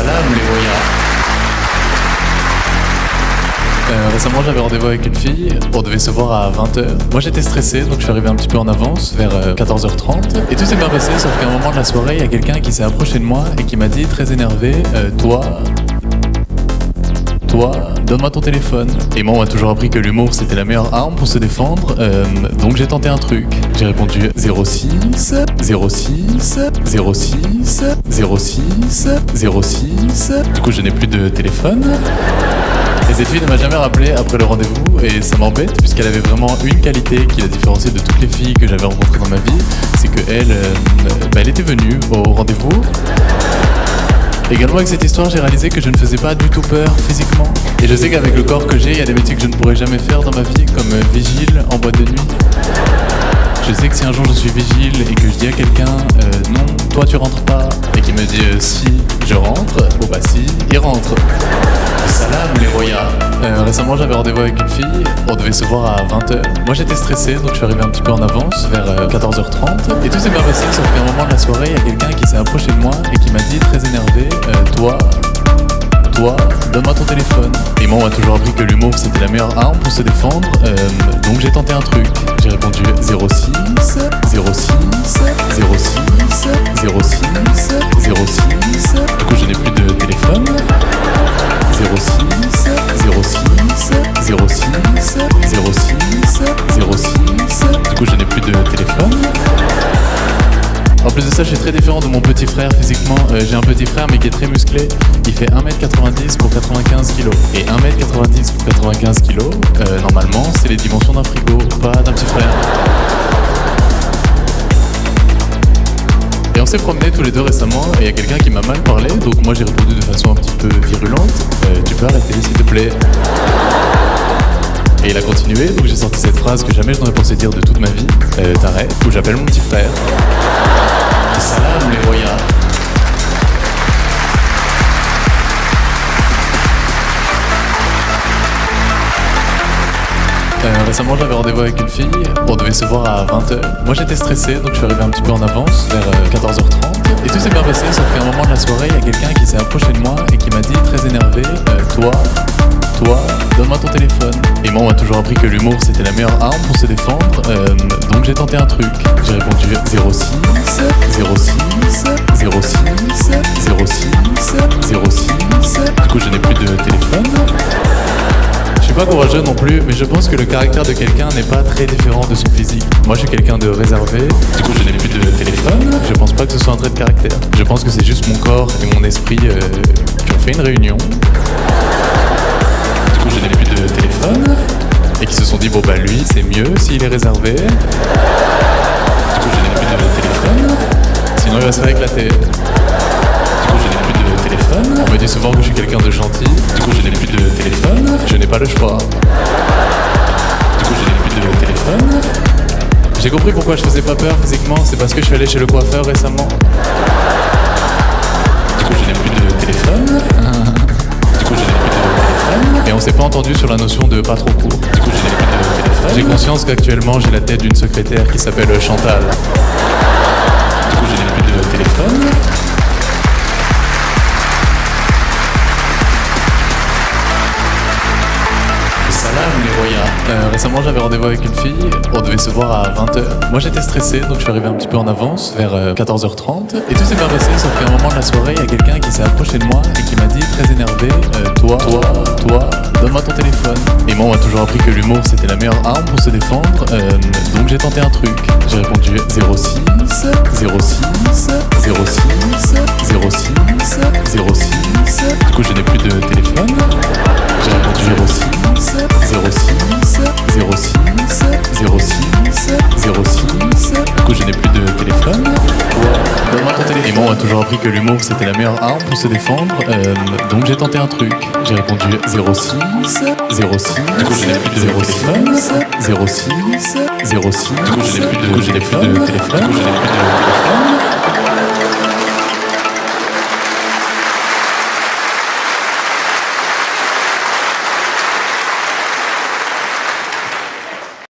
Salam les voyants. Récemment j'avais rendez-vous avec une fille, on devait se voir à 20h. Moi j'étais stressé donc je suis arrivé un petit peu en avance vers 14h30 et tout s'est bien passé sauf qu'à un moment de la soirée il y a quelqu'un qui s'est approché de moi et qui m'a dit très énervé toi, donne-moi ton téléphone. Et moi on m'a toujours appris que l'humour c'était la meilleure arme pour se défendre, donc j'ai tenté un truc. J'ai répondu 06 06 06 06 06. Du coup je n'ai plus de téléphone. Et cette fille ne m'a jamais rappelé après le rendez-vous et ça m'embête puisqu'elle avait vraiment une qualité qui la différenciait de toutes les filles que j'avais rencontrées dans ma vie, c'est qu'elle elle était venue au rendez-vous. Également avec cette histoire j'ai réalisé que je ne faisais pas du tout peur physiquement. Et je sais qu'avec le corps que j'ai, il y a des métiers que je ne pourrais jamais faire dans ma vie comme vigile en boîte de nuit. Je sais que si un jour je suis vigile et que je dis à quelqu'un non, toi tu rentres pas, et qu'il me dit si, je rentre, bon bah si, il rentre. Salam les voyants. Récemment j'avais rendez-vous avec une fille, on devait se voir à 20h. Moi j'étais stressé donc je suis arrivé un petit peu en avance vers 14h30 et tout s'est bien passé sauf qu'à un moment de la soirée il y a quelqu'un qui s'est approché de moi et qui m'a dit très énervé toi, donne-moi ton téléphone. Et moi on m'a toujours appris que l'humour c'était la meilleure arme pour se défendre, donc j'ai tenté un truc. J'ai répondu 06 06 06 06 06. Du coup je n'ai plus de téléphone. 06 06 06 06 06. Du coup je n'ai plus de téléphone. En plus de ça, je suis très différent de mon petit frère physiquement. J'ai un petit frère mais qui est très musclé. Il fait 1m90 pour 95 kg. Et 1m90 pour 95 kg, normalement, c'est les dimensions d'un frigo, pas d'un petit frère. Et on s'est promenés tous les deux récemment et il y a quelqu'un qui m'a mal parlé. Donc moi j'ai répondu de façon un petit peu virulente. Tu peux arrêter s'il te plaît. Et il a continué, donc j'ai sorti cette phrase que jamais je n'aurais pensé dire de toute ma vie. T'arrêtes ou j'appelle mon petit frère. Salam les voyants. Récemment j'avais rendez-vous avec une fille, on devait se voir à 20h. Moi j'étais stressé donc je suis arrivé un petit peu en avance vers 14h30 et tout s'est bien passé sauf qu'à un moment de la soirée il y a quelqu'un qui s'est approché de moi et qui m'a dit très énervé toi, donne-moi ton téléphone. Et moi on m'a toujours appris que l'humour c'était la meilleure arme pour se défendre, donc j'ai tenté un truc. J'ai répondu 06 06 06 06 06. Du coup je n'ai plus de téléphone. Je suis pas courageux non plus, mais je pense que le caractère de quelqu'un n'est pas très différent de son physique. Moi je suis quelqu'un de réservé, du coup je n'ai plus de téléphone. Je pense pas que ce soit un trait de caractère. Je pense que c'est juste mon corps et mon esprit qui ont fait une réunion. Du coup je n'ai plus de téléphone. Et qui se sont dit bon bah lui c'est mieux s'il est réservé. Du coup je n'ai plus de téléphone. Sinon il va se faire éclater. Du coup je n'ai plus de téléphone. On me dit souvent que je suis quelqu'un de gentil. Du coup je n'ai plus de téléphone. Je n'ai pas le choix. Du coup je n'ai plus de téléphone. J'ai compris pourquoi je faisais pas peur physiquement. C'est parce que je suis allé chez le coiffeur récemment. Du coup je n'ai plus de téléphone. Du coup je n'ai plus de téléphone. Et on s'est pas entendu sur la notion de pas trop court. Du coup je n'ai plus de téléphone. J'ai conscience qu'actuellement j'ai la tête d'une secrétaire qui s'appelle Chantal. Du coup je n'ai plus de téléphone. Salam les voyants. Récemment j'avais rendez-vous avec une fille, on devait se voir à 20h. Moi j'étais stressé donc je suis arrivé un petit peu en avance vers 14h30 et tout s'est bien passé sauf qu'à un moment de la soirée il y a quelqu'un qui s'est approché de moi et qui m'a dit très énervé toi, donne-moi ton téléphone. Et moi on m'a toujours appris que l'humour c'était la meilleure arme pour se défendre, donc j'ai tenté un truc. J'ai répondu 06 06 06 06 06. Du coup je n'ai plus de téléphone. J'ai répondu 06 06 06 06 06. Du coup je n'ai plus de téléphone. Donne-moi ton téléphone. Et moi on m'a toujours appris que l'humour c'était la meilleure arme pour se défendre, donc j'ai tenté un truc. J'ai répondu 06 06. Du coup je n'ai plus de téléphone. 06 06. Du coup je n'ai plus de téléphone.